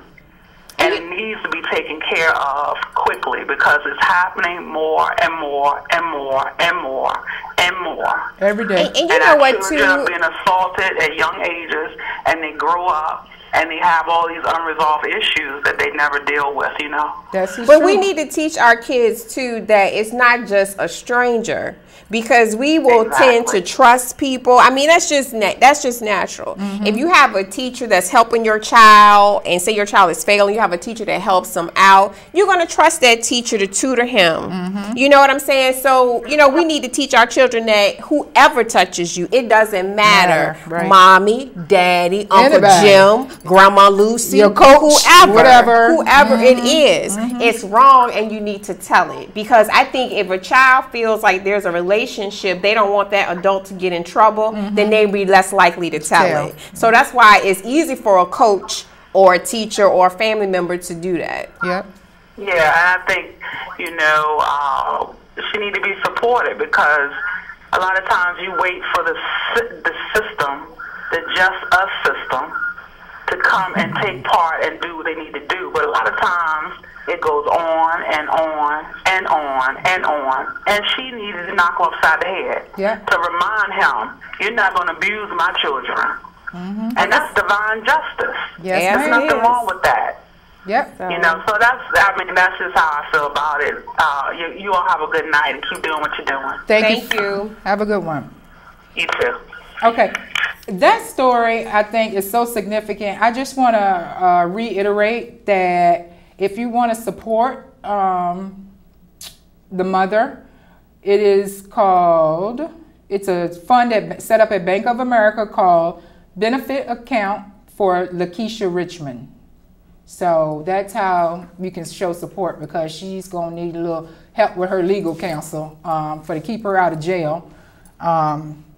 And it needs to be taken care of quickly because it's happening more and more and more and more and more. Every day. And you know what, children are being assaulted at young ages, and they grow up, and they have all these unresolved issues that they never deal with, you know. But true. We need to teach our kids, too, that it's not just a stranger. Because we will tend to trust people. I mean, that's just natural. If you have a teacher that's helping your child, and say your child is failing, you have a teacher that helps them out, you're going to trust that teacher to tutor him. You know what I'm saying? So, you know, we need to teach our children that whoever touches you, it doesn't matter. Right. Mommy, daddy, Uncle Jim, Grandma Lucy, your coach, whoever it is, it's wrong, and you need to tell it. Because I think if a child feels like there's a relationship, they don't want that adult to get in trouble, then they be less likely to tell it. So that's why it's easy for a coach or a teacher or a family member to do that. Yeah, and I think, you know, she need to be supported, because a lot of times you wait for the system, the just us system, to come and take part and do what they need to do. But a lot of times it goes on and on and on and on. And she needed to knock him upside the head to remind him, you're not going to abuse my children. And that's divine justice. There's nothing wrong with that. You know, so that's just how I feel about it. You all have a good night and keep doing what you're doing. Thank you. Have a good one. You too. Okay. That story, I think, is so significant. I just want to reiterate that if you want to support the mother, it's a fund set up at Bank of America called Benefit Account for Lakeisha Richmond. So that's how you can show support, because she's going to need a little help with her legal counsel to keep her out of jail.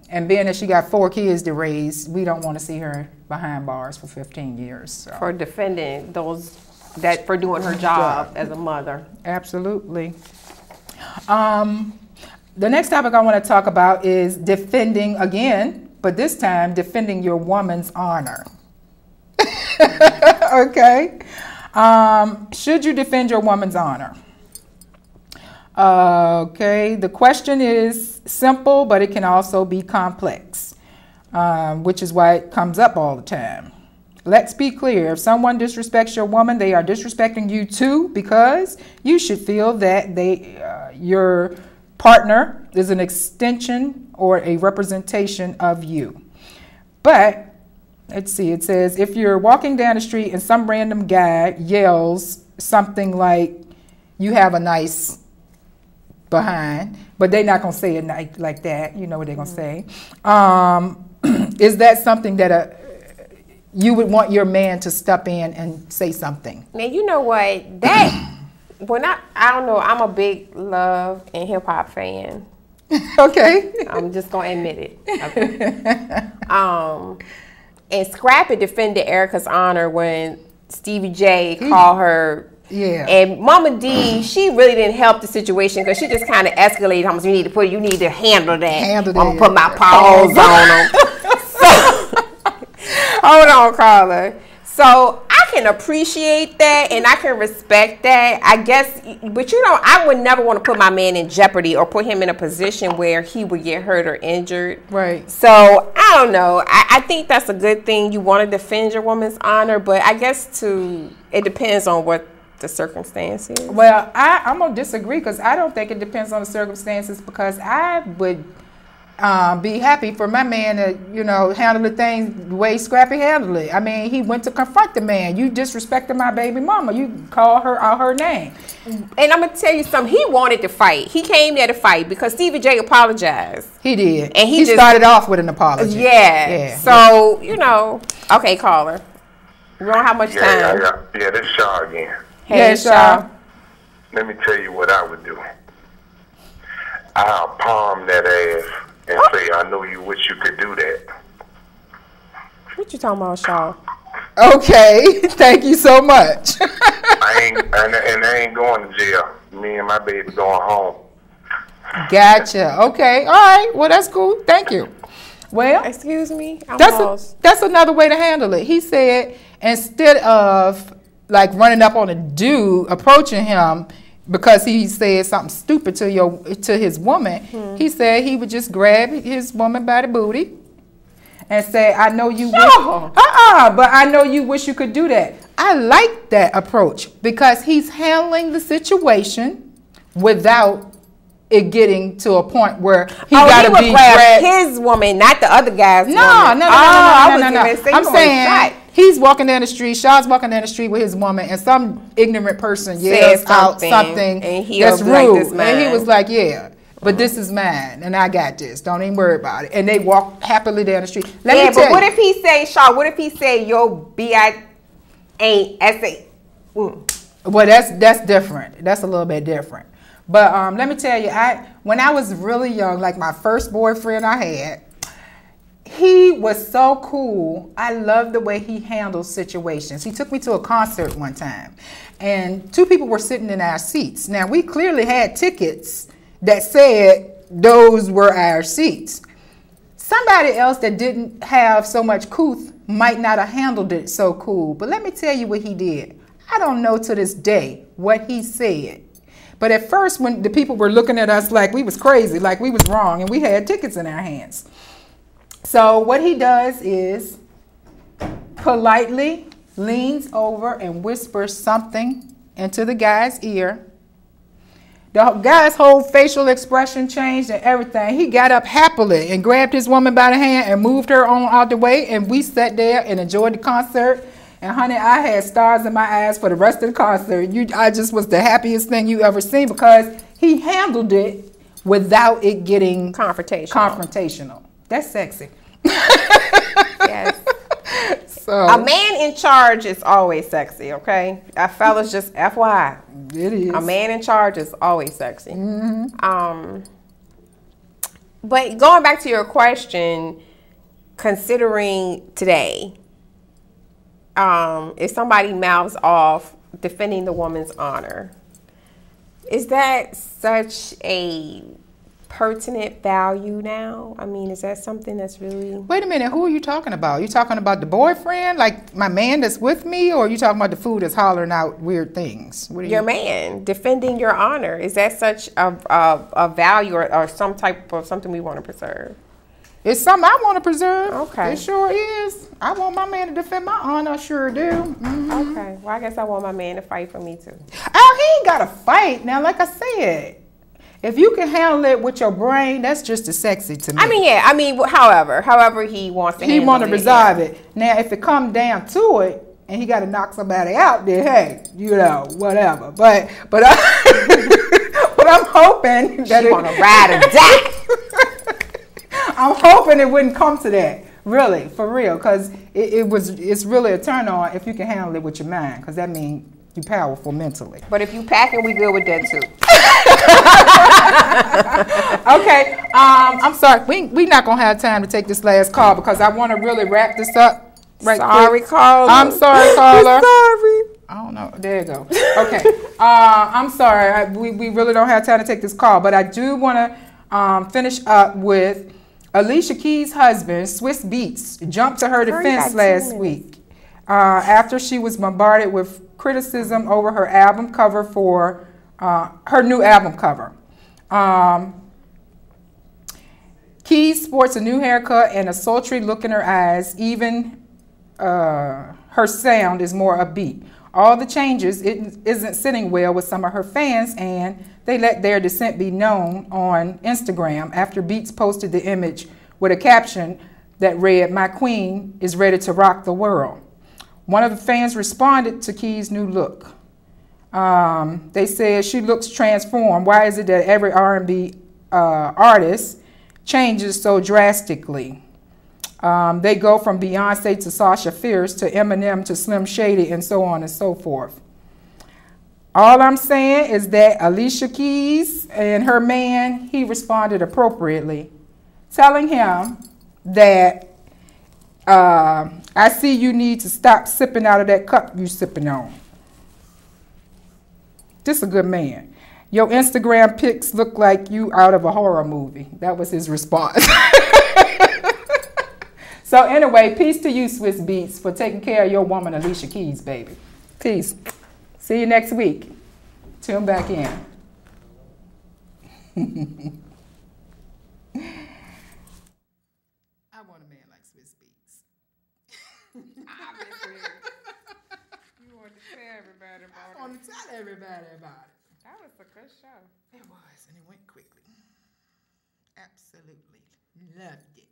And being that she got 4 kids to raise, we don't want to see her behind bars for 15 years. So. For defending for doing her job as a mother. Absolutely. The next topic I want to talk about is defending again, but this time defending your woman's honor. Okay. Should you defend your woman's honor? Okay, the question is simple, but it can also be complex, which is why it comes up all the time. Let's be clear. If someone disrespects your woman, they are disrespecting you too, because you should feel that your partner is an extension or a representation of you. But let's see, it says, if you're walking down the street and some random guy yells something like, you have a nice behind, but they're not going to say it like that. You know what they're going to say. Is that something that you would want your man to step in and say something? Now, you know what? I don't know. I'm a big love and hip hop fan. Okay. I'm just going to admit it. Okay. And Scrappy defended Erica's honor when Stevie J called her. Yeah. And Mama D, she really didn't help the situation, because she just kind of escalated how much you need to handle that. I'm going to put my paws on them. Hold on, Carla. So I can appreciate that and I can respect that, I guess. But you know, I would never want to put my man in jeopardy or put him in a position where he would get hurt or injured. Right. So I don't know. I think that's a good thing. You want to defend your woman's honor, but I guess it depends on what the circumstances. Well, I'm going to disagree, because I don't think it depends on the circumstances, because I would be happy for my man to, handle the things the way Scrappy handled it. I mean, he went to confront the man. You disrespected my baby mama. You call her out her name. And I'm going to tell you something. He wanted to fight. He came there to fight because Stevie J apologized. He did. And he started off with an apology. Yeah. So, okay, caller. We don't have much time. Yeah, this is Shaw again. Hey, Shaw. Let me tell you what I would do. I'll palm that ass and say, I know you wish you could do that. What you talking about, Shaw? Okay, thank you so much. I ain't going to jail. Me and my baby going home. Gotcha. Okay. All right. Well, that's cool. Thank you. Well, excuse me. That's another way to handle it. He said, instead of like running up on a dude approaching him because he said something stupid to his woman. He said he would just grab his woman by the booty and say, I know you wish, but I know you wish you could do that. I like that approach because he's handling the situation without it getting to a point where he got to be grabbed. His woman, not the other guy's woman. No. I'm saying he's walking down the street, Shaw's walking down the street with his woman, and some ignorant person yells out something that's rude. And he was like, yeah. But this is mine, and I got this. Don't even worry about it. And they walk happily down the street. But what if he say, Shaw, what if he say, yo, B.I. ain't S.A. Well, that's different. That's a little bit different. But let me tell you, when I was really young, like my first boyfriend I had, he was so cool. I loved the way he handled situations. He took me to a concert one time, and 2 people were sitting in our seats. Now, we clearly had tickets that said those were our seats. Somebody else that didn't have so much couth might not have handled it so cool. But let me tell you what he did. I don't know to this day what he said. But at first, when the people were looking at us like we was crazy, like we was wrong, and we had tickets in our hands. So what he does is politely leans over and whispers something into the guy's ear. The guy's whole facial expression changed and everything. He got up happily and grabbed his woman by the hand and moved her on out the way, and we sat there and enjoyed the concert. And honey, I had stars in my eyes for the rest of the concert. I just was the happiest thing you ever seen because he handled it without it getting confrontational. That's sexy. Yes. So a man in charge is always sexy, okay? Fellas, just FYI. It is. A man in charge is always sexy. Mm-hmm. But going back to your question, considering today, if somebody mouths off defending the woman's honor, is that such a pertinent value now? I mean, is that something that's really... Wait a minute, who are you talking about? You talking about the boyfriend, like my man that's with me, or are you talking about the fool that's hollering out weird things? Your man defending your honor, is that such a value or some type of something we want to preserve? It's something I want to preserve. Okay. It sure is. I want my man to defend my honor. I sure do. Mm-hmm. Okay. Well, I guess I want my man to fight for me too. Oh, he ain't got to fight. Now, like I said, if you can handle it with your brain, that's just as sexy to me. I mean, yeah. I mean, however he wants to handle it. He want to resolve it. Now, if it come down to it, and he got to knock somebody out, then hey, whatever. But I'm hoping that she want to ride or die. I'm hoping it wouldn't come to that, really, for real, because it's really a turn on if you can handle it with your mind, because that means you're powerful mentally. But if you packing, we good with that too. Okay, I'm sorry, we not gonna have time to take this last call because I want to really wrap this up. Sorry, caller. I'm sorry, caller. Sorry. I don't know. There you go. Okay. I'm sorry. We really don't have time to take this call, but I do want to finish up with Alicia Keys' husband, Swiss Beats, jumped to her defense last week after she was bombarded with criticism over her album cover for her new album cover. Keys sports a new haircut and a sultry look in her eyes. Even her sound is more upbeat. All the changes isn't sitting well with some of her fans, and they let their dissent be known on Instagram after Beats posted the image with a caption that read, "My queen is ready to rock the world." One of the fans responded to Keys' new look. They said, "She looks transformed. Why is it that every R&B artist changes so drastically?" They go from Beyonce to Sasha Fierce to Eminem to Slim Shady and so on and so forth. All I'm saying is that Alicia Keys and her man, he responded appropriately, telling him that I see you need to stop sipping out of that cup you sipping on. This is a good man. Your Instagram pics look like you out of a horror movie. That was his response. So anyway, peace to you, Swiss Beats, for taking care of your woman, Alicia Keys, baby. Peace. See you next week. Tune back in. I want a man like Swiss Beats. Obviously. You want to tell everybody about it. I want to tell everybody about it. That was a good show. It was, and it went quickly. Absolutely loved it.